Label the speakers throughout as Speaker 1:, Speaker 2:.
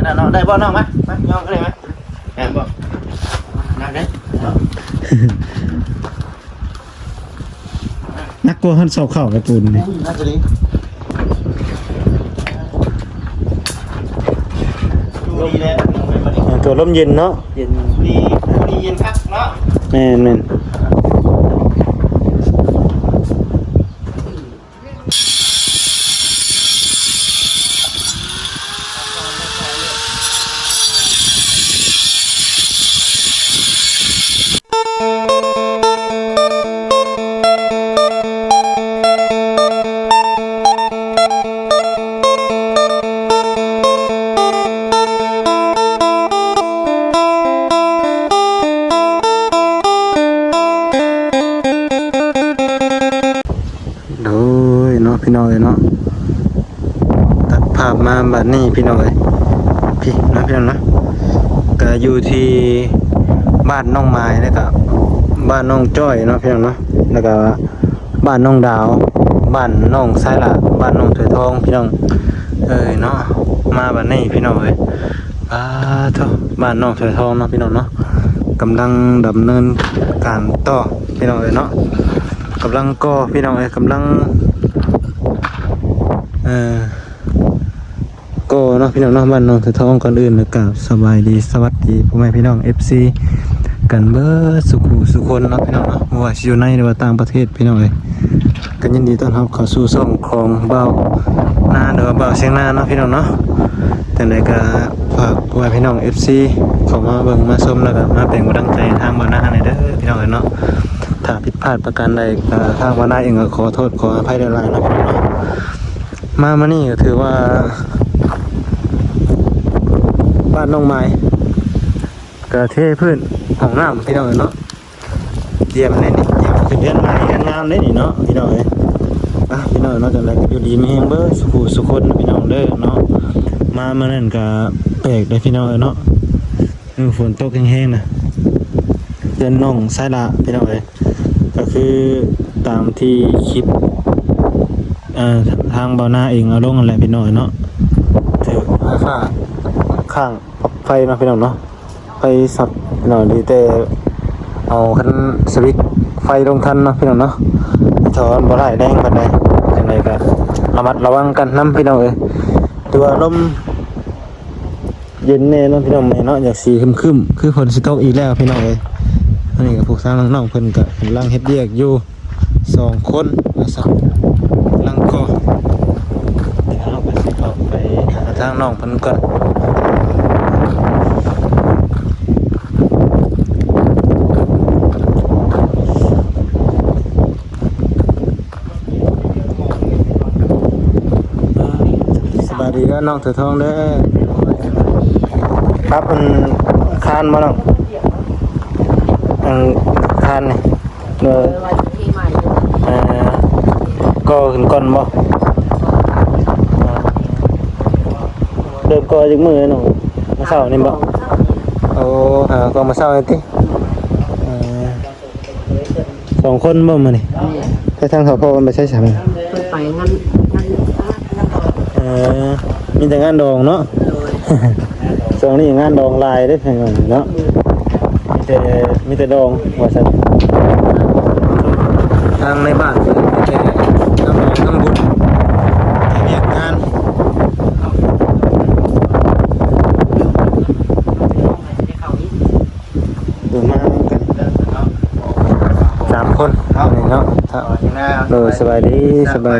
Speaker 1: นะเนาะได้บ่น้องมั้ยมาย่องก็ได้มั้ยแอบบ่นักเด้เนาะ
Speaker 2: นักกลัวหันสอบเข้ากับปูนนี่
Speaker 1: นักก็ดีดูดีแล้วเป็นบ่ดี
Speaker 2: ตัวลมเย็นเนาะ
Speaker 1: เย็นดีเย็นคักเนาะ
Speaker 2: แม่นโดยเนาะพี่น้องเนาะตัดภาพมาบัดนี้พี่น้องพี่นะพี่น้องนะก็อยู่ที่บ้านน้องไม้แล้วก็บ้านน้องจ้อยเนาะพี่น้องเนาะแล้วก็บ้านน้องดาวบ้านน้องสายละบ้านน้องถวยทองพี่น้องเนาะมาบัดนี้พี่น้องเท่าบ้านน้องถวยทองเนาะพี่น้องเนาะกำลังดำเนินการต่อพี่น้องเนาะกำลังก่อพี่น้องกำลังก่อเนาะพี่น้องเนาะบ้านน้องถวยทองก่อนอื่นกับสบายดีสวัสดีพ่อแม่พี่น้อง FC กันเบิดสุคนเนาะพี่น้องเนาะบ่ว่าสิอยู่ในหรือว่าต่างประเทศพี่น้องกันยินดีต้อนรับเข้าสู่ช่องของเบาหน้าหรือว่าเบาเสียงหน้าเนาะพี่น้องเนาะแต่ไหนก็ฝากพ่อแม่พี่น้อง FC เข้ามาเบิ่งมาชมแล้วก็มาเป็นกำลังใจทางเบาหน้าให้เด้อพี่น้องเนาะถ้าผิดพลาดประการใดทางเบาหน้าเองก็ขอโทษขออภัยหลายๆเนาะพี่น้องเนาะมานี่ก็ถือว่าบ้านน้องไม้กระเทพื้นห้องน้ำพี่น้องเนาะเยี่ยมเลยนี่เยี่ยมเป็นเดือนใหม่เดือนงามเลยนี่เนาะพี่น้องพี่น้องเนาะจังไรก็อยู่ดีไม่แห้งเบ้อสุคนพี่น้องเด้อเนาะมาเมื่อนั้นก็แปลกเลยพี่น้องเนาะฝนตกแห้งๆนะเดือนน้องสายละพี่น้องก็คือตามที่คลิปทางเบาหน้าเองเอาลงอะไรพี่น้องเนาะถือค่าข้างไฟเนาะพี่น้องเนาะไฟสับพี่น้องดีแต่เอาคันสวิตช์ไฟลงทันเนาะพี่น้องเนาะถอนบ่ได้แดงปานใดจังไดก็ระมัดระวังกันนำพี่น้องตัวลมเย็นแน่เนาะพี่น้องแม่เนาะอยากสีครึมๆคือฝนสิตกอีกแล้วพี่น้องอันนี้ก็พวกสร้างน้องๆเพิ่นก็กำลังเฮ็ดเวียกอยู่2คนนะครับกำลังก่อเดี๋ยวเราก็สิออกไปหาทางน้องเพิ่นก่อนสวัสดีครับน้องเถือทองเด้อครับมันคานมาน้องคานนี่ก็ขึ้นก้อนบ่เริ่มก่อจากมือน้องมาเศร้านี่บ่โอ้ก็มาเศร้าไอ้ติ2คนบ่มานี่ไปทางเขาพ่อมันไปใช้สาม
Speaker 3: ไปงั้น
Speaker 2: มีแต่งานดองเนาะช่วงนี้งานดองลายได้เพียงเนาะมีแต่ดองว่าซั่นทางในบ้านมีแต่น้ำดองน้ำบุญเรียกงานเดินมากัน3คนเนาะสบายดีสบา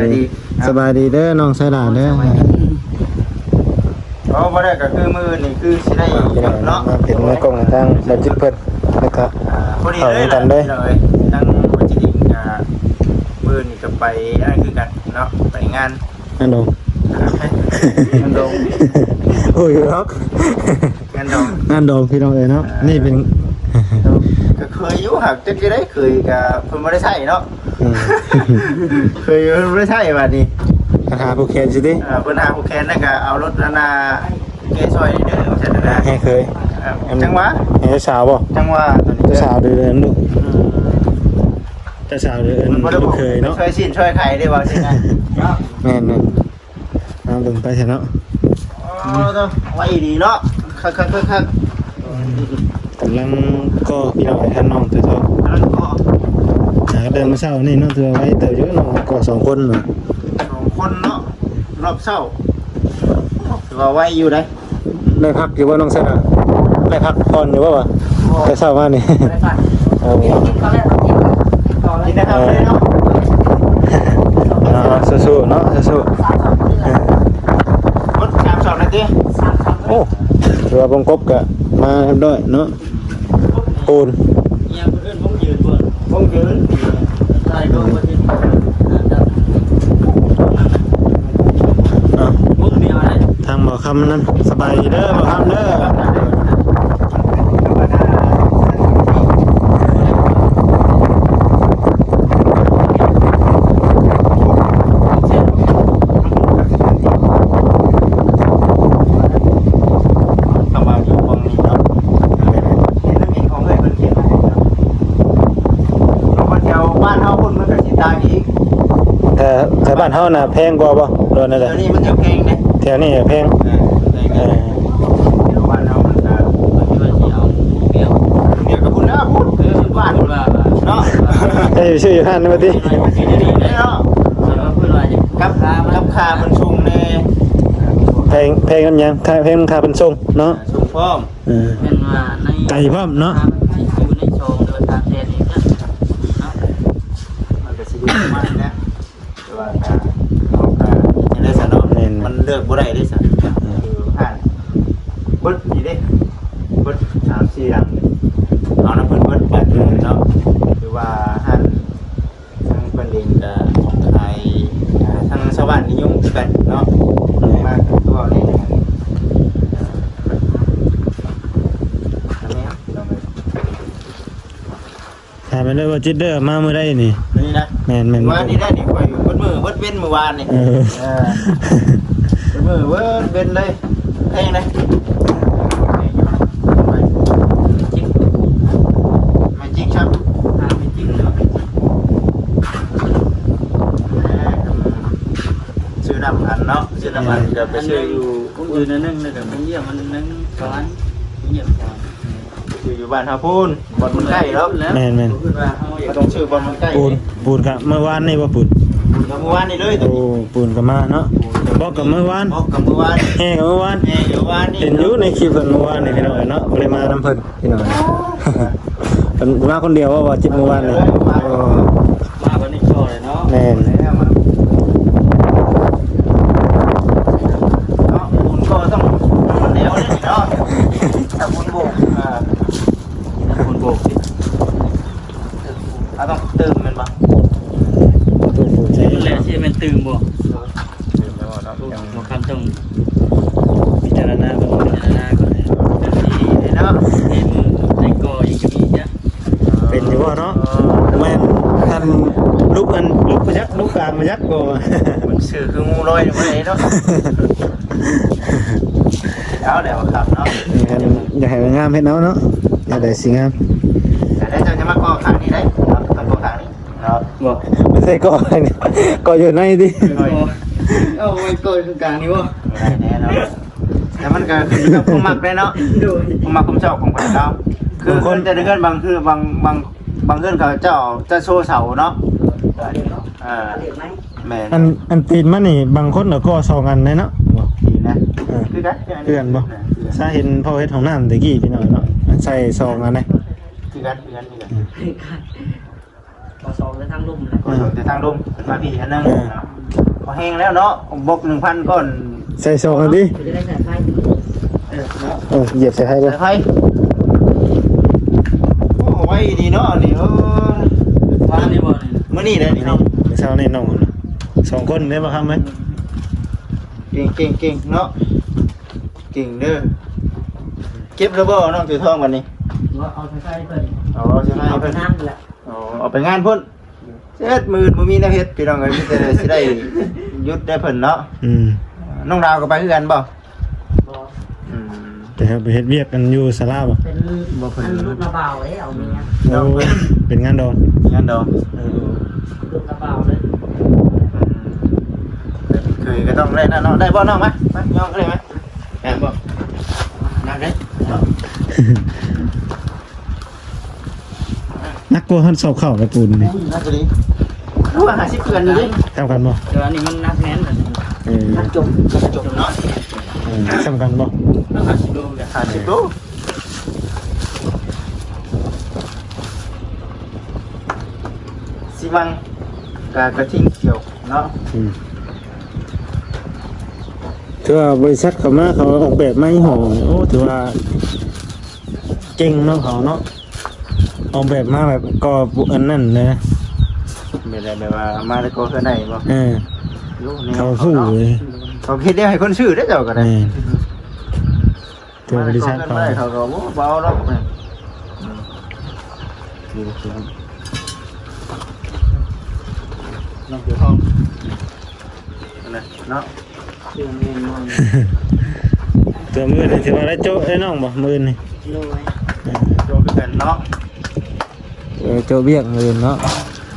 Speaker 2: ยดีเด้อน้องสายหลานเด้อ
Speaker 1: บ่ได้ก็คือมือนี่คือสิได้เนาะ
Speaker 2: เป็นมือกล้องทางบัญชีเพิ่นแล้วก็
Speaker 1: พอดีเลยกันเด้ทั้งบัญชีกับมือนี่ก็ไปอันคือกันเนาะไปงาน
Speaker 2: งานดองโอ้ยครับงานดองพี่น้องเนาะนี่เป็น
Speaker 1: ก็เคยอยู่หักจังได้เคยกับเพิ่นบ่ได้ใช้เนาะเคยบ่ได้ใช้บัดนี้
Speaker 2: ปัญหาผู้แคนสิติ
Speaker 1: ปัญหาผู้แคนนั่นก็เอารถนาเกซอยเด้อจังได๋
Speaker 2: ให้เคย
Speaker 1: จังหวะ
Speaker 2: ให้สาวบ่
Speaker 1: จังหวะ
Speaker 2: สาวเดือนลูกแต่สาวเดือนลูกเคยเนาะ
Speaker 1: ช่วยสินช่วยไข่ได้บ่สินะ
Speaker 2: แม่นๆเอาลงไปเถอะเนาะ
Speaker 1: ต้องไว้ดีเนาะคัก
Speaker 2: กำลังก็พี่น้องท่านน้องเถอะ
Speaker 1: ๆแล้วก็
Speaker 2: เดินมาเช้านี่เนาะถือไว้เต๋อเยอะน้องก็2คนน่ะ
Speaker 1: 2คนเนาะรอบเช้าถือว่าไว้อยู่ได้
Speaker 2: ได้พักอยู่ว่าน้องเซน่ะได้พักผ่อนอยู่ว่าแต่เช้ามานี่
Speaker 3: ไม่ฝัน
Speaker 2: โอ้
Speaker 3: กินตอนแรกกินต่อเลย
Speaker 1: กินได้ครับเลยเนาะ
Speaker 2: สู้ๆเนาะสู้
Speaker 1: รถ3 นาที
Speaker 2: ๆโอ้ถือว่าบงกบก็มาเรียบร้อยเนาะปูน
Speaker 3: ยังเพื่อนผมยืนบน
Speaker 1: คงยืน
Speaker 3: ได้ก็มาที่
Speaker 2: อ้าว
Speaker 3: มุกมีอะไร
Speaker 2: ทางหมอคำนั้นสบายดีเด้อหมอคำเด้อ
Speaker 1: เข้ามาอยู่ตรงนี้เนาะเห็นน้ำมีของเอ้ยเพิ่นเขียนไว้เราคนเดียวบ้านเฮาพุ่นมันก็สิตายอีก
Speaker 2: แต่บ้านเฮาน่ะแพงกว่าบ่โดนนั่นแห
Speaker 1: เดี๋
Speaker 2: ละ
Speaker 1: ยวนี้มันจะแพงนะ
Speaker 2: แถวนี้แพง
Speaker 1: แพงนะเดี๋ยวบ้านเฮามันก็
Speaker 3: ที่ว่าที่เอาเบี้ยว
Speaker 1: เดี๋ยวกับพุ่นนะพุ่นบ้าน
Speaker 3: พูดว่า
Speaker 1: เนาะ
Speaker 2: จะอยู่ชื่ออยู่ห้านนี่บ่ติ
Speaker 3: มันสิได้ดีเลย
Speaker 1: เนาะ
Speaker 3: พูดว่าจะ
Speaker 1: กับคามันสูงแน่
Speaker 2: แพงกันยังแพงค่าเป็นส่งเนาะ
Speaker 1: สูงพร้อม
Speaker 3: เป็นว่าใน
Speaker 2: ไก่พร้อมเนาะ
Speaker 3: ที่อยู่ในโชว์โดยทางแทนนี่นะ
Speaker 1: มันก็สิอยู่ประมาณนี้นะแต่ว่าเอายังได้ซะเนาะมันเลือกบ่ได้ได้ซะคือผ่านเบิดนี่เด้เบิด3-4หลังเอาน้ำเพิ่นเบิดแบบเนาะคือว่าหั่นทางเพิ่นเองก็ขายทางชาวบ้านนิยมคือกันเนาะมากตัวนี้อันนี้ครับพี่น้องเอ้ย
Speaker 2: ถามไปเลยว่าจิตเด้อมามื้อใดนี่
Speaker 1: นี่นะ
Speaker 2: แม่น
Speaker 1: ว่านี่ได้นี่ข่อยเบิดมือเบิดเว้นเมื่อวานนี่
Speaker 2: เออ
Speaker 1: เบิดมือเบิดเว้นเลยแพงเลย
Speaker 3: จริง
Speaker 1: ไม่จริงครับ
Speaker 3: ไม่จริงเนาะ
Speaker 1: ซื้อน้ำอันเนาะซื้อน้ำอันจะไปซื้ออยู่
Speaker 3: ผมอยู่ในนึงเลยกับผมเยี่ยมมันนึงสอนเยี่ยมสอน
Speaker 1: ซื้ออยู่บ้านฮาพูนบ่อนมันใกล้แล้ว
Speaker 2: แม่น
Speaker 3: พูดว่าเขาอยา
Speaker 1: ก็
Speaker 3: ก
Speaker 1: ต้องซื้อบ่อนมันใกล้
Speaker 2: ปูนกะเมื่อวานนี่บ่ปูน
Speaker 1: เมื่อวานนี่เลยตัว
Speaker 2: โอ้
Speaker 1: นี้
Speaker 2: ปูนก็มาเนาะบอกกับเมื่อวาน
Speaker 1: บอกกับเมื่อวาน
Speaker 2: แห่กับเมื่อวาน
Speaker 1: แม่เดี๋ยววานนี่
Speaker 2: เห็นอยู่ในคลิปเพิ่นเมื่อวานนี่พี่น้องเนาะบ่ได้มานํเพิ่นพี่น้องเพิ่นมาคนเดียวว่าจิตเมื่อวานนี่โอ้
Speaker 3: มาวันนี้โชว์เลยเนาะ
Speaker 2: แม่น
Speaker 1: แล้วมาเนาะบุญก็ต้องมันแล้วนี่เนาะถ้าบุญโบกบุญโบกสิต้องเติมมันบ่
Speaker 2: ตู้ปูนใช้
Speaker 3: มันแหละที่มันตื่นบ่
Speaker 1: เติมแล้วเนาะ
Speaker 3: บ่คำต้อง
Speaker 2: พิจารณาเบิ่ง
Speaker 3: พิจารณาก่อนเลยที่
Speaker 1: เนาะ
Speaker 3: เห็นในกออีกมีจ้ะ
Speaker 2: เป็นอยู่บ่เนาะแม่นท่านลูกประยักษ์ลูกกลางประยักษ์บ่
Speaker 1: มันสื่อคืองูลอยอยู่ไหนเนาะเอาเดี๋ยวครับเนาะ
Speaker 2: อยากให้มันงามเฮ็ดเนาะอยากได้สิงาม
Speaker 1: แต่ได้จะมาก่อขางนี้ได้ต้องก่อขางนี้เนาะ
Speaker 3: บ่
Speaker 2: ไม่ใช่ก่ออะไรเนี่ยก่ออยู่ในดิ
Speaker 3: เอาไว้ก่อนกลางนี่บ่
Speaker 1: ได้แน่เนาะแต่มันก็ขึ้นกับความมักได้เนาะ
Speaker 3: โดย
Speaker 1: ความมักความชอบของคนเราคือคนจะได้เงินบางคือบางเงินเขาเจ้าจะโชว์เสาเนาะแม่
Speaker 2: อันตีนมันนี่บางคนก็สองอันเลยเนาะ
Speaker 1: ดีนะคือกัน
Speaker 2: เพื่อนบ่ถ้าเห็นพ่อเฮ็ดของน้ำตะกี้พี่น้อยเนาะใส่สองอันเลย
Speaker 1: คือกัน
Speaker 3: ก็สองแล้วทางลุ่มแล้ว
Speaker 1: ก็จะทางลมมาพี่อันนึงพอแห้งแล้วเนาะบก 1,000ก้อน
Speaker 2: ใส่สองอันดิ
Speaker 3: จะได้ใส่ไฟ
Speaker 2: เหยียบใส่ให้
Speaker 1: ใส่
Speaker 2: บ่
Speaker 1: ไฟโอ้ไว้ดีเนาะนี่
Speaker 3: ว่านี่บ่นี่
Speaker 1: มื้อนี้ได้นี่
Speaker 2: เช้านี่น้องสองคนได้บ่ครับมั้ย
Speaker 1: เก่งเนาะเก่งเด้อเก็บแล้วบ่น้องถือทองวันนี้
Speaker 3: ว่าเอาไฟเพิ่น
Speaker 1: เอาใช่ไหม
Speaker 3: เอาไป
Speaker 1: เพิ่น
Speaker 3: น้ำแหละ
Speaker 1: เอาไปงานพุ่นเฮ็ดมื้อบ่มีแนวเฮ็ดพี่น้องเอ้ยมีแต่สิได้หยุดได้เพิ่นเนาะ น้องดาวก็ไปคือกันบ่
Speaker 3: บ่
Speaker 2: แต่ไปเฮ็ดเวียกกันอยู่ศาลาบ่
Speaker 3: เป็นอันลูกระเบาเลยเอาเมีย
Speaker 2: โอ้เป็นงานดอน
Speaker 1: งานดอก
Speaker 3: ลูกระเบาเลย
Speaker 1: เคยก็ต้องได้นะเนาะได้บ่น้องมั้ยย่องก็ได้มั้ย แม่บอกนักเด้
Speaker 2: นักกลัวหันสอบเข้าไปปูนนี่
Speaker 1: นักตัวนี้รู้ว่า50เดือนอยู่ดิ
Speaker 2: ทำกันบ่
Speaker 3: เดี๋ยวอันนี้มันนักแน่นเลย
Speaker 1: นักจมเนาะ
Speaker 2: ทำกันบ่
Speaker 3: ต้องหาสิโลเลย
Speaker 1: 50โลสิมังกระทิงเขียวเนาะ
Speaker 2: ถือว่าบริษัทเขามาเขาออกแบบมาให้ห้องโอ้ถือว่าเก่งเนาะเขาเนาะออกแบบมาแบบก็อันนั้นเลยนะ
Speaker 1: ไม่ได้แบบว่ามาแล้วก็เพื่อนได้บ่
Speaker 2: เขาสู้เลย
Speaker 1: เขาคิดได้ให้คนชื่อได้เจ้าก็ได้
Speaker 2: ถือว่าบริษัทเขา
Speaker 1: เขาก็เบาแล้วดีครับน้องเกี่ยวข้องเนาะ
Speaker 3: เชื่อเงินมอง
Speaker 2: ตัวมือนี่ถือว่าได้โจ้ได้น้องบ่มือนี่
Speaker 3: โลไว้
Speaker 1: โจคือกันเนาะ
Speaker 2: โจ้เบี้ยมือเนาะ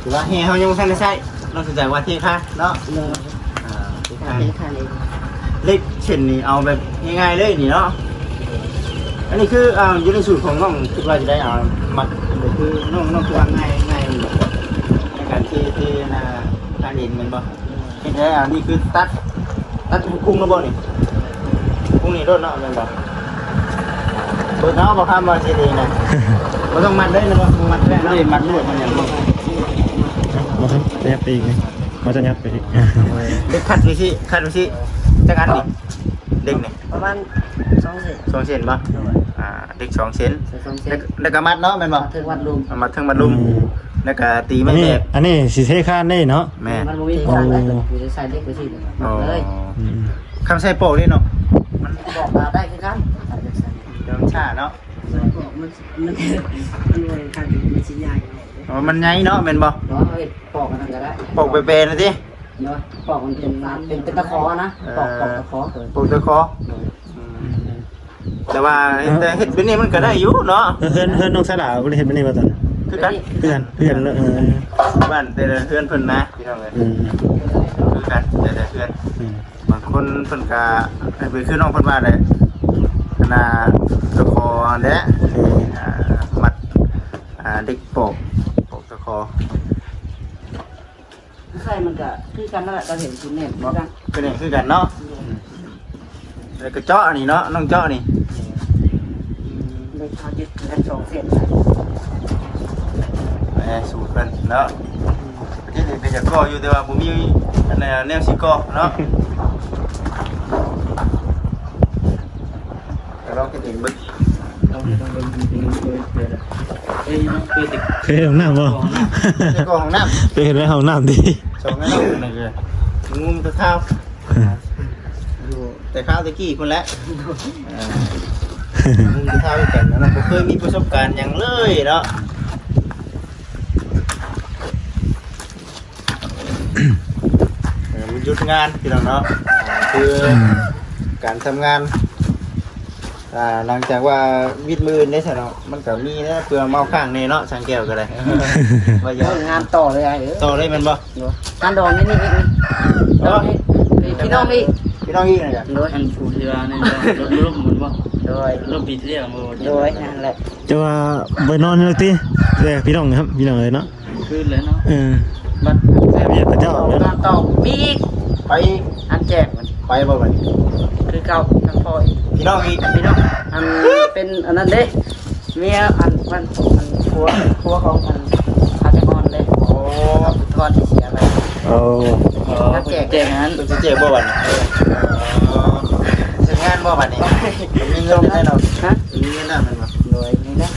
Speaker 1: ถือว่าเฮียเขายังไม่ทันได้ใช้นอกจากว่าที่ค่ะเนาะ
Speaker 3: โล
Speaker 1: ที่
Speaker 3: ทา
Speaker 1: ค่ะ
Speaker 3: นเลยทานเลย
Speaker 1: เล็กเช่นนี่เอาแบบง่ายๆเลยนี่เนาะอันนี้คืออยู่ในสูตรของน้องคิดว่าจะได้มัดคือน้องคือว่าง่ายในการที่การเห็นมันบ่เห็นได้นี่คือตัดกุ้งแล้วบ่นี่กุ้งนี่รถเนาะแม่นบ่เปิดเนาะบ่คำว่าสิดีนะบ่ต้องมัดเลยนะบ่มัดแรกเนาะมัดลวดมันอย่างบ่
Speaker 2: มาครับยับไปอีกไหมมาจะยับไปอีก
Speaker 1: เด็กคัดวิธีจักอันนี่เด็กนี่
Speaker 3: ประมาณ2เซน
Speaker 1: 2เซนบ่เด็ก2เซน
Speaker 3: 2เซน
Speaker 1: แล้วก็มัดเนาะแม่นบ่
Speaker 3: ถึงวัดลุม
Speaker 1: มัดถึงมัดลุมแล้วก็ตี
Speaker 2: อั
Speaker 1: ไม่
Speaker 2: นนี้
Speaker 1: แบบ
Speaker 2: อันนี้สีเทคานได้เนาะ
Speaker 1: แม่
Speaker 3: มันบ่มีทางได้อยู่ในสายเล็กไปสิเลย
Speaker 1: คำใส่โปะนี่เนาะ
Speaker 3: มันบอกมาได้คือกัน
Speaker 1: เดี๋ยวมันช้าเนาะ
Speaker 3: มันเลยทางมันสิใหญ่
Speaker 1: มันใหญ่เนาะแม่นบ่
Speaker 3: เนาะเฮ้ยปอกกันก็ได้
Speaker 1: ปอกเปๆนะติ
Speaker 3: เนาะปอกมันเป็นตะขอนะปอกตะขอ
Speaker 1: ปอกตะคอแต่ว่าเฮ็ดเป็นนี่มันก็ได้อยู่เนาะ
Speaker 2: เพื่อนน้องสลาบริเห็นเป็นนี่มาตอน
Speaker 1: คือกัน
Speaker 2: เพื่อนแล้ว
Speaker 1: บ้านแต่ละเพื่อนเพิ่นนะพี่น้องเอ้ยคือกันแต่ละเพื่อนบางคนเพิ่นก็เป็นคือน้องเพิ่นว่าได้ขนาดตะคอแหละมัดเด็กปอกตะคอ
Speaker 3: ใช่มันก็คือกันนั่นแหละเราเห็นคุณเนี่ยเหมือนกัน
Speaker 1: เป็นอย่างคือกันเนาะแล้วก็เจาะนี่เนาะน้องเจาะนี่
Speaker 3: เลยเขายึดกัน2เส้น
Speaker 1: สูตรเป็นเนาะที่นี่เป็นจากก่ออยู่แต่ว่าผมมีอันนี้แนวสิก่อเนาะแต่เราคิดเองเบิ้ง
Speaker 2: เคยเห็นน้ำบ่
Speaker 1: สิก่อของน้
Speaker 2: เคยเห็นไหมห้องน้ำดี
Speaker 1: ำสองนั่นนั่นคืองูมตะข้าวอยู่แต่ข้าวตะกี้คนละงูมตะข้าวด้วยกันนะผมเคยมีประสบการณ์อย่างเลยเนาะมันหยุดงานพี่น้องเนาะคือการทำงานหลังจากว่าวิดมือได้ใช่เนาะมันก็มีนะเพื่อเมาข้างในเนาะสังแก้วก็ได้ว่าเยอะ
Speaker 3: งานต่อเลยไอ้
Speaker 1: ต่อได้มันบ่
Speaker 3: งานดอนนี่อีกพี่น้องอีก
Speaker 1: พี่น้องอีกนะจ๊ะ
Speaker 3: โดย
Speaker 4: อันฟูเทียนี่รถลมเหมือนว่า
Speaker 3: โดย
Speaker 4: รถปีเทียมือ
Speaker 3: โดยนั่นแหละ
Speaker 2: จะว่าไปนอนเลยตีแต่พี่น้องครับพี่น้องเลยเนาะ
Speaker 4: ขึ้นเลยเนาะ
Speaker 3: บัด
Speaker 2: พี่พระเจ้า
Speaker 3: งานต่อมีอีก
Speaker 1: ไป
Speaker 3: อันแจกมัน
Speaker 1: ไปบ่บัดนี้
Speaker 3: คือเก่าทั้งพ่ออีก
Speaker 1: พี่น้องอีก
Speaker 3: พี่น้องอันเป็นอันนั้นเด้เมียอันผัวของอันอาจารย์เลย
Speaker 1: โอ้
Speaker 3: ทอนที่เสียไป
Speaker 2: โอ้
Speaker 3: งานแจก
Speaker 4: แจกนั้น
Speaker 1: ต้องสิเจ็บบ่บัดนี้เสร็จงานบ่บัดนี้มีเงินได้เนาะ
Speaker 3: ฮะ
Speaker 1: มีเงินได้มันบ่
Speaker 3: โดยนี่นะ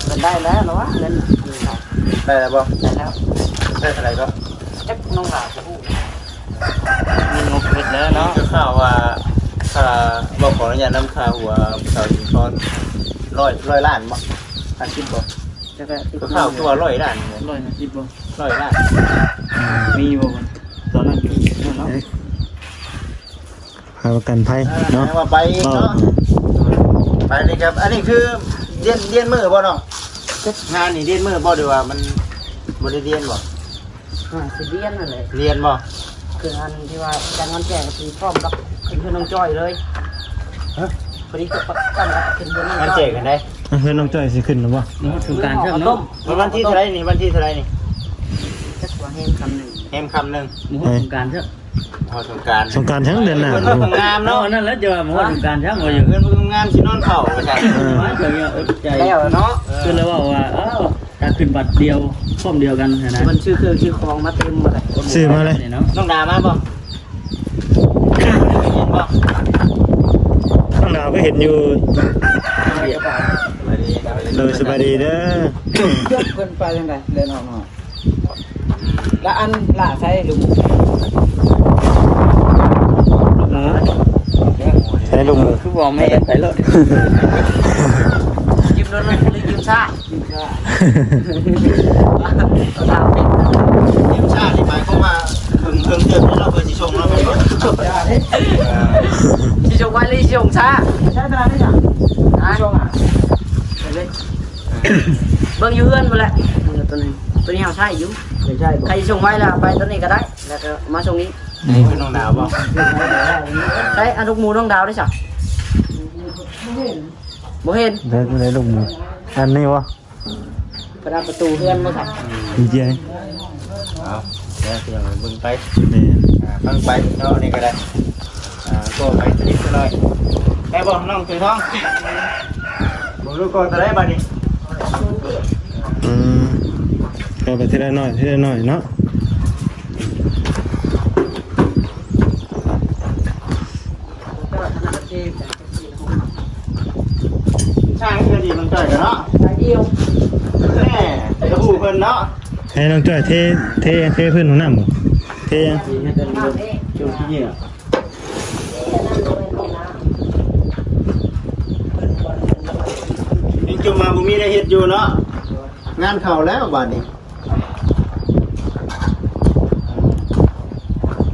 Speaker 3: มันได้แล้วเหรอวะเงิน
Speaker 1: ได้แล้วบ่
Speaker 3: ได้แล้ว
Speaker 1: ได้เท่าไหร่ก็
Speaker 3: จักน้องหลาผู้
Speaker 4: มีงบเพ็ดแล้วเนาะ
Speaker 1: ข่าวว่าค่าบอกขออนุญาตนำค่าหัวสาวสิงคอน100ล้านบ่อันคิดบ่
Speaker 3: จะไป
Speaker 1: ก็ข่าวคือว่า100ล้านเนี่ย
Speaker 4: 150บ่
Speaker 1: 100ล้าน
Speaker 4: มีบ่ตอนนั้นเนาะ
Speaker 2: พาประกันภัยเนาะ
Speaker 1: ว่าไปเนาะไปนี่ครับอันนี้คือเรียนมือบ่เนาะงานนี่เรียนมือบ่หรือว่ามันบ่ได้เรียนบ่
Speaker 3: สิเรียนนั่นแหละ
Speaker 1: เรียนบ่
Speaker 3: คืออันที่ว่าการงานแจกคือพร้อมกับคือน้องจ้อยเลย พอดีก็ตั้งขึ้นบน
Speaker 1: มันเจกันได้
Speaker 2: เพื่อนน้องจ้อยสิขึ้นหรือเปล่า
Speaker 4: มันก็คือการเชื่อม
Speaker 3: ต้
Speaker 4: เนาะ
Speaker 3: ม
Speaker 1: วันที่เท่าไรนี่วันที่เท่าไรนี่
Speaker 3: จักว่าแห้งคำหนึ่ง
Speaker 1: แฮมคำหนึ่ง
Speaker 4: มันก็คือการเชื่อม
Speaker 1: พอสงการ
Speaker 2: สงกรารทั้งเดือนหน้า
Speaker 1: เพื่อนเพิ่งงาม
Speaker 4: เนาะ
Speaker 1: เนาะ
Speaker 4: นั่นแล้วจะมันก็คือการเชื่อมอยู่
Speaker 1: เพื่อนเพิ่งงามสินอนเข่าใช่
Speaker 4: ว่าเดี๋ยวอดใจ
Speaker 3: แล้วเนาะ
Speaker 4: คือเลยว่าการขึ้นบัตรเดียวพร้อมเดียวกันนะ
Speaker 3: มันชื่อเครื่องชื่อคลองมาเต็มมาเลย
Speaker 2: ซื้อมาเลย
Speaker 4: เนาะ
Speaker 1: น้องดามาบ่เห็นบ่
Speaker 2: ข้างดาวก็เห็นอยู่โดยสบายดีเด้อ
Speaker 3: เพื่อนเพื่อนไปยังไงเล่นออกหน่อยละอันละใช้ลูก
Speaker 2: ใช้ลูกมือ
Speaker 4: คือบอกแม่ไปรถ
Speaker 3: ยืมรถหรือยืมชายืมชาเราถามเป็น
Speaker 1: ทีมชาติหมายความว่าเพิ่งเจอเราเพิ่นสิชงเราเป็นบ่
Speaker 3: ชิชงไว้หรือชิชงชาใช่ตลาดได้จ้ะชงอ่ะเบิ่งอยู่เฮือนมาแหละตัวนี้เฮาใช้อยู่ใช่ใครชงไว้แล้วไปตัวนี้ก็ได้แล้วก็มาชงนี้
Speaker 1: นี่คือน้องดาวบ่
Speaker 3: ใช้อนุมูน้องดาวได้จ้ะบ่เห็น
Speaker 2: ได้ลูกมืออันนี้วะ
Speaker 3: ประตูเฮือนมาค่ะ
Speaker 2: ดีเจ
Speaker 1: เอาเดี๋ยวเบิ่งไป
Speaker 2: นี่
Speaker 1: ฟังไปเนาะนี่ก็ได้ก็ไปสนิทหน่อยแม่บอกน้องถือท้องบอกลูกก่อนจะได้บัดนี้
Speaker 2: ก็ไปทีละหน่อยทีละหน่อยเนาะ
Speaker 1: ช่างก็ดีมันจ่อยกันเนาะ
Speaker 3: เดียว
Speaker 1: แม่จะหูเพิ่นเนาะ
Speaker 2: ให้น้องจ้อยเทพื้นของน้ำบ่เทยัง
Speaker 4: ช่วงที่นี่
Speaker 1: ยังจุ่มมาบุมีได้เฮ็ดอยู่เนาะงานเข่าแล้วบัดนี้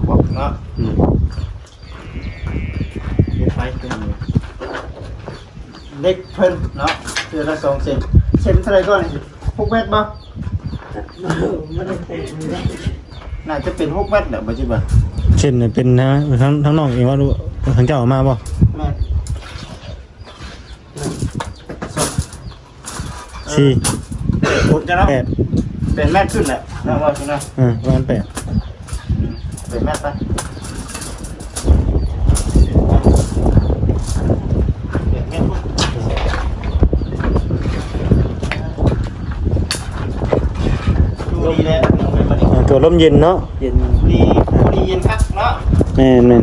Speaker 1: บอกเนาะเฮ็ดไฟขึ้นเลยเล็กเพิ่นเนาะเดือนละ2 เซนเซนเท่าไหร่ก่อน6 เมตรบ่น่าจะเป็น6 เมตรแหละปัจจุบัน
Speaker 2: เช่นเป็นนะทั้งน้องเองว่ารู้ทั้งเจ้าออกมาบ่
Speaker 1: แม่
Speaker 2: สี่
Speaker 1: ขุดจะเนาะ
Speaker 2: แปด
Speaker 1: เป็นแมตรขึ้นแหละนะว่าสินะ
Speaker 2: ประมาณ8
Speaker 1: เป็นแมตรไปเป็นแมตรดูดีเลย
Speaker 2: ตัวลมเย็นเนาะ
Speaker 4: เย็น
Speaker 1: ดีเย็นคักเนาะ
Speaker 2: แม่น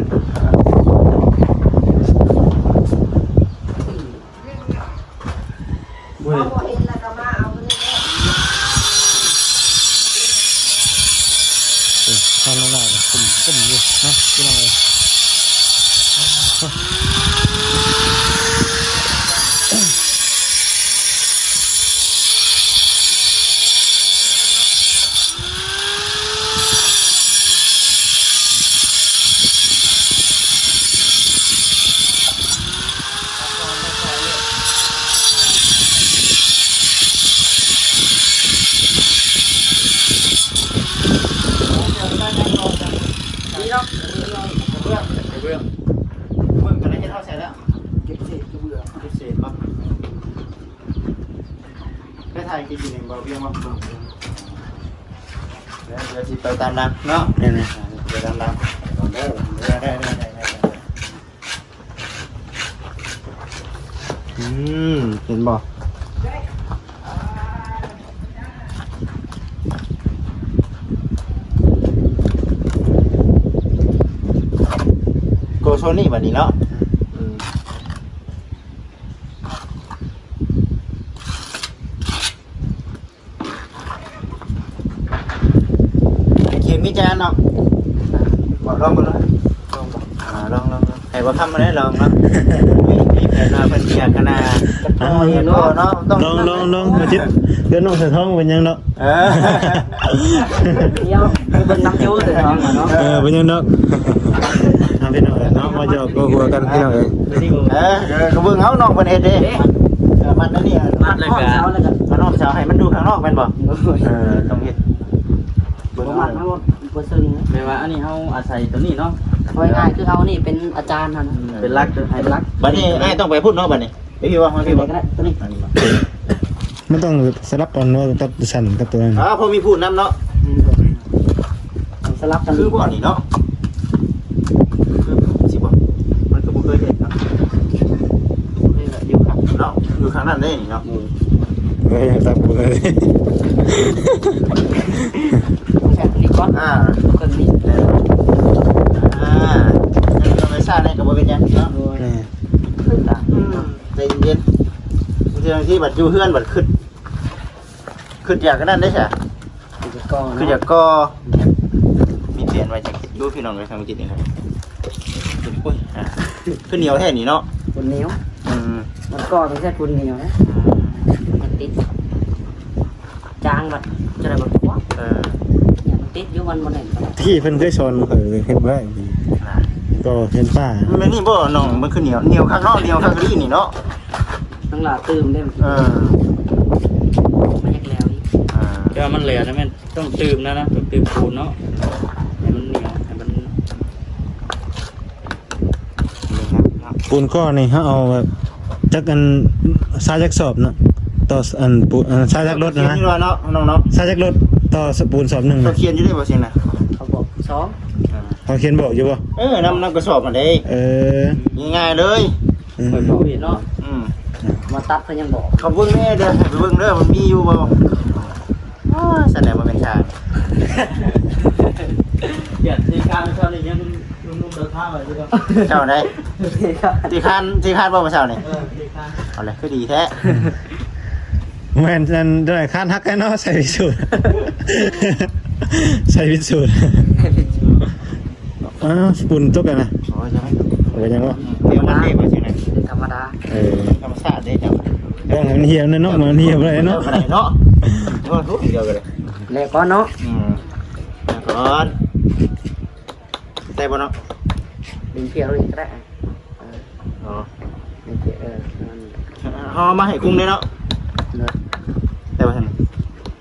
Speaker 2: ทำแล้วล่ะกลุ่มอยู่นะพี่น้องเลย
Speaker 1: เบิ่งกันแล้วจะเท่าใส่แล้วเก็บเศษเนาะไปถ่ายกิน1บ่เพียงว่าแล้วสิไปตามนั้นเนาะ
Speaker 2: นี่นะ
Speaker 1: ไปตามนั้นได้
Speaker 2: เห็นบ่
Speaker 1: โกโซนี่บัดนี้เนาะเขียนมีจานเนาะบอกลองก่อนเนาะลองให้บ่ทำมาได้ลองเนาะมีแผนเพิ่นเสียกันนะเนาะต้อง
Speaker 2: ลองมาจิตเดือนน้องเสือท้องเป็นยังเนาะ
Speaker 3: เดียวเป็นน้ำยูเลยเนาะ
Speaker 2: เป็นยังเนาะพี่น้องเนาะมาจอกหัวกันพี่น้องเอ้ย
Speaker 1: ก็เบิ่งเฮานอกเพิ่นเฮ็ดเด้มันนั่นนี่
Speaker 3: มัดเลยกันแล้วก็
Speaker 1: ข้างนอกเช้าให้มันดูข้างนอกแม่นบ่ต้องเฮ็ด
Speaker 3: บ่มัดทั้งหมดบ่ซึ้ง
Speaker 4: แปลว่าอันนี้เขาอาศัยตัวนี้เนาะ
Speaker 3: ง่ายๆคือเอานี่เป็นอาจารย์ท่านเป็นรักให้รัก
Speaker 1: บัดนี้ไอ้ต้องไปพูดเนาะบัดนี้ไปพี่ว่าพี่
Speaker 3: ไป
Speaker 1: ว่า
Speaker 3: ก็ได้ตัวนี้
Speaker 1: อันนี้มา
Speaker 2: มันต้องสลับกันเนาะตัดสั่นกับตัวนั้น
Speaker 1: พอมีพูดน้ำเนาะ
Speaker 3: สลับกัน
Speaker 1: คือบ่อนนี่เนาะคือสิบ่มันก็บ่เคยเห็นเนาะ
Speaker 3: อยู่ครับ
Speaker 1: เนาะอยู่ข้างนั้นได้นี่เนาะ
Speaker 2: เฮ้ยตัดกูเลย
Speaker 3: ต้องใช้ตัวนี้ก่อน เครื่องนี้
Speaker 1: ยังไม่ทราบเลยก็บ่เป็นหยังเนาะ
Speaker 2: นี่
Speaker 1: ใจเย็นๆบางทีบัดอยู่เฮือนบัดขึ้นอยากกันนั่นได้ใช่
Speaker 3: ก็
Speaker 1: คืออยากก็มีเปลี่ยนไว้จากดูพี่น้องเลยทางจิตนี่ครับอุ้ยขึ้นเหนียวแท้นี่เนาะ
Speaker 3: คุณเหนียวมันก็ต้องใช้คุณเหนียวนะมันติดจางแบบจะได้แบบว่าเนี่ยมันติดอยู่วันไหน
Speaker 2: ที่เพิ่นเคยสอนเฮ็ดไว้ก็เห็นป้า
Speaker 1: มันนี่บ่น้องมันคือเหนียวข้างนอกเหนียวข้างนี้นี่เนาะ
Speaker 3: ทั้งหลาตื่มได้มันยักแล้วอีก
Speaker 4: แต่ว่ามันเหลวนะแม่นต้องตื่มนะต้องตื่มปูนเนาะให้มันเหนียวให้มัน
Speaker 2: ปูนก้อนนี่เฮาเอาแบบจักอันทรายจักสอบเนาะต่ออันปูนทรายจักรถนะ
Speaker 1: นี่เนาะน้องเนาะ
Speaker 2: ทรายจักรถต่อสปูนสอบหนึ่ง
Speaker 1: เขาเขียนอยู่ได้บ่เสียงนะ
Speaker 3: เขาบอกซ้อม
Speaker 2: เขาเขียนบอกอยู่บ่
Speaker 1: น้ำกระสอบมันได้ ง่ายเลย
Speaker 3: เปิดบอกเนาะมาตัดเขายังบอก
Speaker 1: เขาเบิ่งแม่เด้อไปเบิ่งเด้อมันมีอยู่บ่แสดงว่าเป็นชา
Speaker 4: เดี๋ยวที่ข้างชอบนี่ยังนุ่มๆเดินท่าไปด้วย
Speaker 1: เจ้าได้ที่คานบ่มาเช้านี่
Speaker 4: ที่ข้าง
Speaker 1: เอาเลยคือดีแท้
Speaker 2: แม่นนั่นได้คานฮักกันเนาะใส่วิสูตรใส่วิสูตรปูนตกกันนะ
Speaker 1: โอ้ยจัง
Speaker 2: เอาไปยังวะ
Speaker 1: เดี๋ยวมันเทบ่สินะ
Speaker 3: ธรรมดา
Speaker 1: ธรรมชาติได้จัง
Speaker 2: ต้องให้มันเหี่ยวเนาะมันเหี่ยวเลยเนาะ
Speaker 1: เนาะก็ทุกเดียวกันเลย
Speaker 3: แล้วก็เนาะ
Speaker 1: ก่อนได้บ่เนาะ
Speaker 3: ดึงเพียวเลยก็ได้
Speaker 1: อ๋อ
Speaker 3: ดึงเพียว
Speaker 1: เฮามาให้คุ้งได้เนาะ
Speaker 3: เนาะ
Speaker 1: ได้บ่ซั่น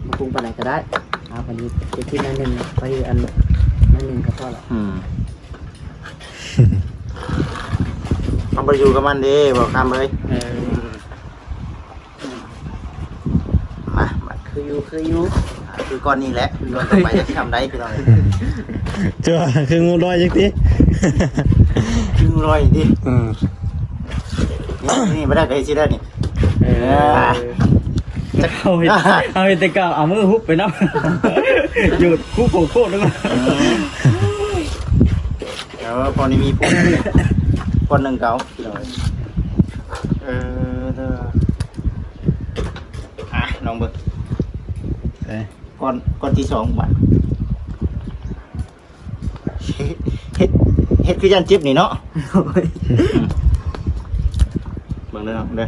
Speaker 3: มาปรุงไปไหนก็ได้เอาไปนี้จะที่นั่นหนึ่งไปอันนั่นหนึ่งก็พอละ
Speaker 1: เอาไปอยู่กับมันดิบอกคำเลยมา
Speaker 3: คืออยู่
Speaker 1: คือก้อนนี้แหละก้อนต่อไปจะทำได้พี่น้อง
Speaker 2: เจ้าคืองูลอยจังติ
Speaker 1: คือรอยดินี่ไม่ได้ก็ให้ชิได้นี่
Speaker 4: จะเข้าไปเอาไปแต่ก้าวเอามือฮุบไปนะหยุดคู่โค้งด้วยมั้ย
Speaker 1: เดี๋ยวพอนี้มีปุ๊บก้อนหนึ่งเก่าพี่น้องน้องเบิกก้อนที่สองบาทเฮ็ดคือยันจิ๊บนี่เนาะเบิ่งเด้อเด้อ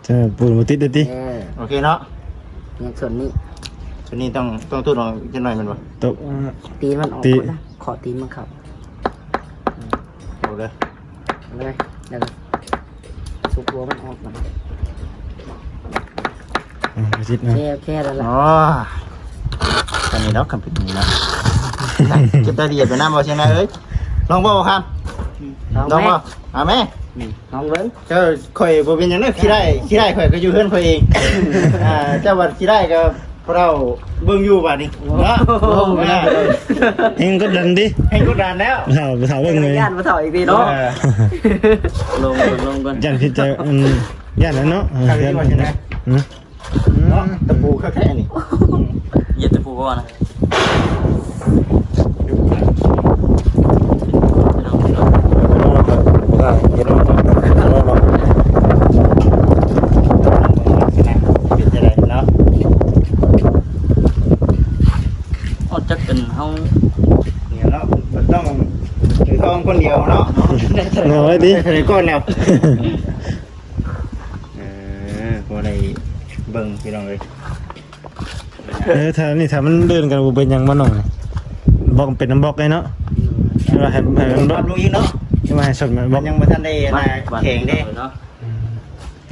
Speaker 2: จะปูนบ่ติดติ
Speaker 1: โอเคเนาะ
Speaker 3: เนี่ยส่วนนี้
Speaker 1: ตัวนี้ต้องตู้หน่อยจะหน่อยมันบ่
Speaker 2: ตก
Speaker 3: ตีมันออกนะขอตีมันขับ
Speaker 1: เอาเลย
Speaker 3: เลยแล้วสุกหัวมันออกมา
Speaker 2: ติดนะ
Speaker 3: แค่แล้วล่ะ
Speaker 1: อ๋อตอนนี้เนาะคำผิดนี้เนาะเก็บรายละเอียดไปน้ำบ่ใช่ไหมเอ้ยลองบ่ครับลองบ่แม่
Speaker 3: น้องเบิ้ง
Speaker 1: เจ้าข่อยบ่เป็นหยังนะขี้ได้ข่อยก็อยู่เฮือนข่อยเองเจ้าวัดขี้ได้ก็พวกเราเบิ่งอยู่บัดนี้เนาะ
Speaker 2: เองก็ดันดิ
Speaker 1: ให้กดดันแล้ว
Speaker 2: สาวเบิ่งเลย
Speaker 3: ย่านมาเถ่าอีกทีเนาะ
Speaker 4: ลงก่อน
Speaker 2: ยันพี่ใจยันแล้วเนาะ
Speaker 1: ทางนี้ว่าใช่ไหมเนาะตะปูแค่นี้
Speaker 4: เหยียดตะปูก่อนนะ
Speaker 1: เป็นจังไดเนาะ
Speaker 4: เอาจักเป็นเฮา
Speaker 1: เนี่ยเนาะมันต้องถือทองคนเดียวเนาะ
Speaker 2: งอไว้ดิ
Speaker 1: ใส่ก้อนแล้วบ่ได้เบิ่งพี่น้องเอ้ย
Speaker 2: ถ้านี่ถ้ามันเดินกันเป็นยังมันหน่อยบอกเป็นน้ำบอกเลยเนาะว่าให้มันบ
Speaker 1: ร
Speaker 2: อ
Speaker 1: อก บรู้อีกเนาะ
Speaker 2: ว่าให้สนบ
Speaker 1: มั
Speaker 2: อน ก
Speaker 1: ยังบ่ทันได้แข่งเด้
Speaker 4: เนาะ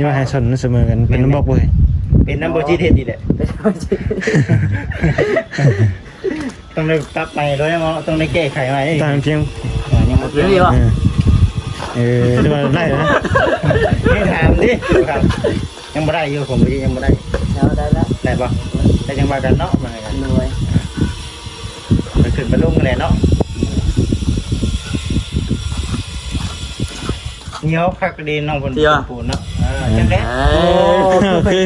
Speaker 2: ว่าให้สนเสมอกันเป็นน้ำบอกเลย
Speaker 1: เป็นน้ำบ่จีเฮ็ดนี่แหละ ต้องได้ปรับใหม่ด้วยมั้งต้องได้แก้ไขใหม่
Speaker 2: ต่างเพียง
Speaker 3: ยังบ่เพียงดีบ่
Speaker 2: เรียกว่าได้นะ
Speaker 1: ให้ถามดิครับยังไม่ได้อยู่ผมยังไม่ได้
Speaker 3: แล้วได้แล้ว
Speaker 1: ได้ปะได้ยังมากันเนาะมากัน
Speaker 3: รวย
Speaker 1: มันขึ้นมาลุ่งกันเลยเนาะเงี้ยวคักดีน้องบนปูนเนาะจังแดด
Speaker 2: คือ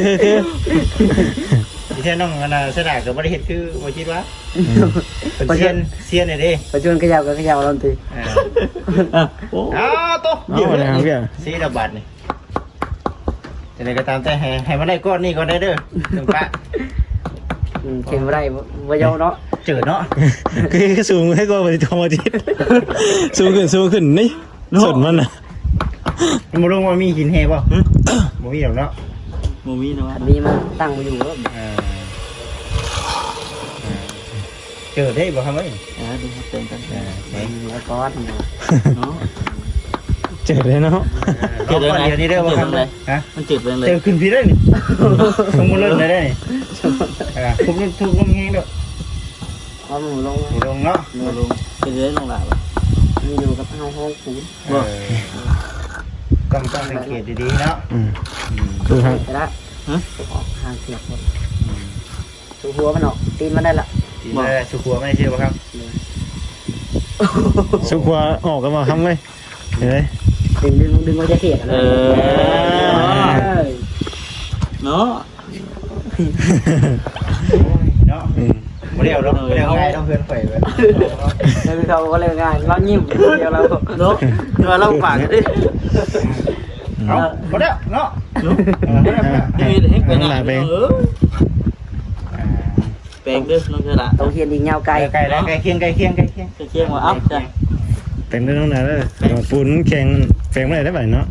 Speaker 1: ที่แท้น้องมันเสดากับบริเหตุคือว่าคิดว่าเป็นเซียนเนี่ยดิ
Speaker 3: ไปชวนขยับก็ขยับลงที
Speaker 1: อ้าวโต
Speaker 2: เอาอะไรครับพี่
Speaker 1: สีระบาดนี่จะได้ก็ตามแต่ให้มันได้ก้อนนี่ก็ได้เด้อถึงปะ
Speaker 3: เข็มบ่ได้บ่ยอมเนาะ
Speaker 1: เจอเนาะ
Speaker 2: คือสูงให้ก็ไปทอมาจิตสูงขึ้นนี่สุดมันอ่ะ
Speaker 1: มาลงว่ามีหินเฮป่ะบ่มีหรอกเนาะ
Speaker 4: หมูมีเนาะ
Speaker 3: อันนี้มันตั้งบ่อยู่แล้ว
Speaker 1: เจอได้บ่ครับเอ้ย
Speaker 4: ดูครับเต็มกัน
Speaker 3: แล้วก้อน
Speaker 4: เนาะ
Speaker 2: เจอเลยเนาะ
Speaker 1: เจอเดี๋ยวนี้ได้บ่ครับฮะ
Speaker 4: มันเจ็บเลย
Speaker 1: เจอขึ้นพี่ได้นี่สมมุติเลิกได้นี่ทุบลงแห้งเด้อ
Speaker 3: เอาหมูลง
Speaker 1: ลงเนาะ
Speaker 4: ลงเป็นเลยลงหลาย
Speaker 3: มันอยู่กับเฮาห้องปูน
Speaker 1: ต้องสังเกตดีๆเนาะ
Speaker 2: ดูครับ
Speaker 3: ไปละออกห่างเสียบหมดสูหัวมันออกตีนมันได้ละ
Speaker 1: สุขัวไม่เชื่อป่ะครับ
Speaker 2: สุขว่าออกกันมาทำเลยเฮ้ย
Speaker 3: ดึงไว้จะเสียดอะไร
Speaker 4: เนาะ
Speaker 1: เนาะบ่ได้เอาดอกบ่ได้เอาง่ายต้องเพื่อนข่อยไว้
Speaker 3: คือเขาก็เลยง่ายเรายิ้มเดียวเรา
Speaker 4: เนาะมาเล่าปากดิ
Speaker 1: เอาบ่ได้เนาะ
Speaker 4: ให้เป็นแปลงด้วยน้องเธอละ
Speaker 3: ต้องเฮียนอีกยาวไกล
Speaker 1: ไก่แล้วไก่เคียง
Speaker 4: เชี่ยงว่าอัพจ้ะ
Speaker 2: เป็นเรื่องนั้นเลยปูนแข็งแข็งไม่ได้แบบเนาะ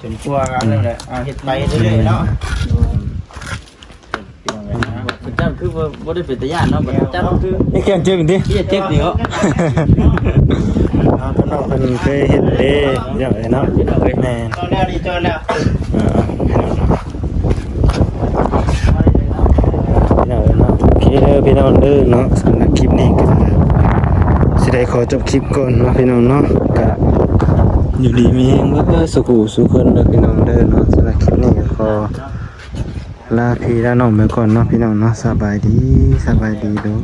Speaker 1: จนกลัวกันเลยเฮ็ดไปเรื่อยๆเนาะ
Speaker 4: พระเจ้าคือบ่ได้เป็นตาญาณเนาะพระเจ้าคือ
Speaker 2: ไอ้แข็งเจ็บดิ
Speaker 4: ที่เจ็บนี่เหรอ
Speaker 2: น้องเป็นเคยเห็นเด้อย่างไรเนาะแม่
Speaker 1: จอแล้วดิจอแล้ว
Speaker 2: พี่น้องเนาะโอเคเด้อพี่น้องเด้อเนาะสำหรับคลิปนี้ก็สิได้ขอจบคลิปก่อนเนาะพี่น้องเนาะก็อยู่ดีมีแฮงเด้อสุขุสุขคนเด้อพี่น้องเด้อเนาะสำหรับคลิปนี้ก็ขอลาพี่ลาน้องไปก่อนเนาะพี่น้องเนาะสบายดีเด้อ